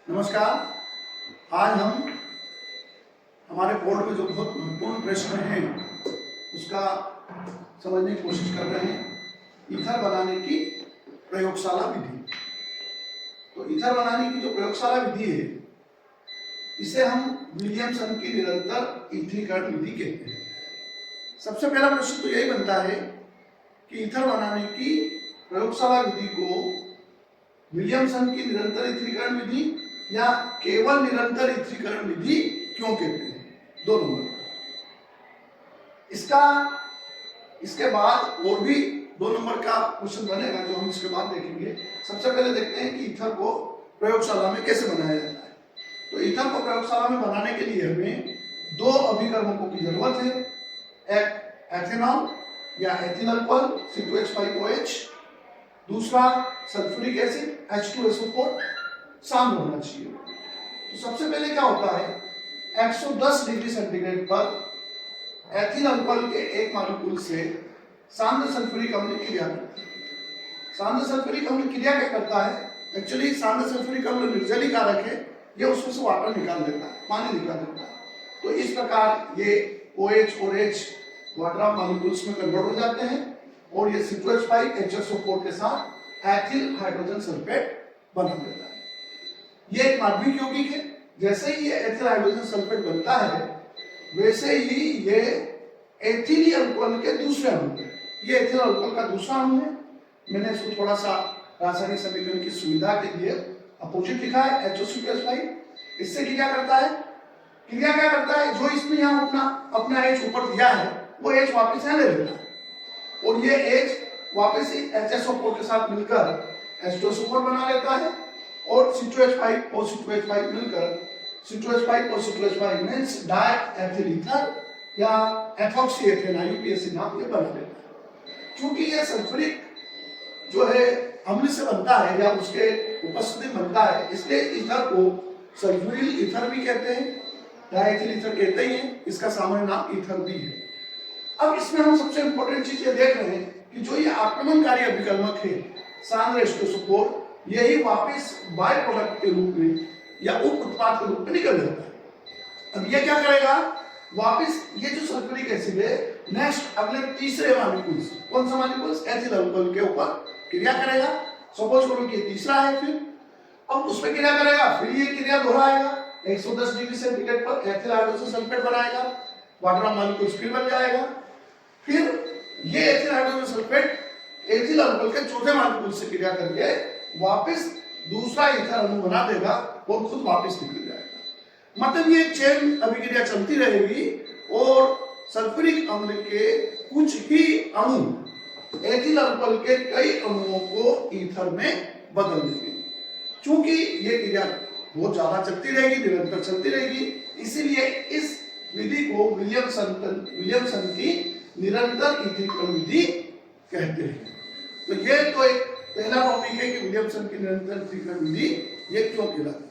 नमस्कार। आज हम हमारे बोर्ड में जो बहुत महत्वपूर्ण प्रश्न हैं उसका समझने की कोशिश कर रहे हैं। ईथर बनाने की प्रयोगशाला विधि। तो ईथर बनाने की जो प्रयोगशाला विधि है इसे हम विलियमसन की निरंतर ईथरीकरण विधि कहते हैं। सबसे पहला प्रश्न तो यही बनता है कि ईथर बनाने की प्रयोगशाला विधि को विलियमसन की निरंतर ईथरीकरण विधि या केवल निरंतर ईथरीकरण विधि क्यों कहते हैं। 2 नंबर इसके बाद और भी 2 नंबर का क्वेश्चन बनेगा जो हम इसके बाद देखेंगे। सबसे पहले देखते हैं कि ईथर को प्रयोगशाला में कैसे बनाया जाता है। तो ईथर को प्रयोगशाला में बनाने के लिए हमें 2 अभिकर्मकों की जरूरत है। एक एथेनॉल या एथिल अल्कोहल C2H5OH, दूसरा सल्फ्यूरिक एसिड H2SO4 शामिल होना चाहिए। तो सबसे पहले क्या होता है, 110 डिग्री सेंटीग्रेड पर एथिल अल्कोहल के एक मॉलिक्यूल से सांद्र सल्फ्यूरिक अम्ल क्रिया करता है। सांद्र सल्फ्यूरिक अम्ल क्रिया क्या करता है, एक्चुअली सांद्र सल्फ्यूरिक अम्ल निर्जलीय कारक है, ये उसमें से वाटर निकाल देता है, पानी निकाल देता है। तो इस प्रकार ये OH और H वाटर मॉलिक्यूल्स में कन्वर्ट हो जाते हैं और ये C2H5HSO4 के साथ एथिल हाइड्रोजन सल्फेट बना देता है। ये एक माध्यमिक यौगिक है। जैसे ही ये एथिल हाइड्रोजन सल्फेट बनता है वैसे ही ये एथिल अल्कोहल के दूसरे अणु है। ये एथिल अल्कोहल का दूसरा अणु है। मैंने इसको थोड़ा सा रासायनिक समीकरण की सुविधा के लिए अपोजिट लिखा है HO2+5। इससे क्या करता है, जो इसने यहाँ अपना H ऊपर दिया है वो H वापस यहाँ ले लेता है और ये H वापस HSO4 के साथ मिलकर H2SO4 बना लेता है और C2H5 और C2H5 मिलकर C2H5 और C2H5 मींस डायएथिल ईथर या एथॉक्सी एथेन IUPAC नाम ये बना लेता है। क्योंकि ये सल्फ्यूरिक जो है अम्ल से बनता है या उसके उपस्थिति में बनता है, इसलिए ईथर को सल्फ्यूरिल ईथर भी कहते हैं, डायएथिल ईथर कहते ही हैं। इसका सामान्य नाम ईथर भी है। अब इसमें हम सबसे इंपॉर्टेंट चीज ये देख रहे हैं कि जो ये आक्रमणकारी अभिकर्मक है सांद्र H2SO4, यही वापस बाय प्रोडक्ट के रूप में या उप उत्पाद के रूप में निकल जाता है। अब ये क्या करेगा, वापस ये जो सल्फ्यूरिक एसिड है नेक्स्ट अगले तीसरे मॉलिक्यूल्स, कौन सा मॉलिक्यूल्स, एथिल अल्कोहल के ऊपर क्रिया करेगा। सपोज करो कि तीसरा है, फिर अब उसमें क्रिया करेगा, फिर ये क्रिया दोहराएगा, 110 डिग्री सेंटीग्रेड पर एथिल हाइड्रोजन सल्फेट बनाएगा, वाटर मॉलिक्यूल्स फिर बन जाएगा। फिर ये ethyl hydrogen sulphate ethyl alcohol के चौथे मॉलिक्यूल से क्रिया करके वापस दूसरा ईथर अणु बना देगा और खुद वापस निकल जाएगा। मतलब ये चेन अभिक्रिया चलती रहेगी और सल्फ्यूरिक अम्ल के कुछ ही अणु एथिल अल्कोहल के कई अणुओं को ईथर में बदल देंगे। क्योंकि ये क्रिया बहुत ज्यादा चलती रहेगी, निरंतर चलती रहेगी, इसीलिए इस विधि को विलियमसन की निरंतर ईथरीकरण विधि कहते हैं। तो ये तो एक पहला टॉपिक है कि विलियमसन की निरंतर ईथरीकरण विधि ये क्यों कहलाती है।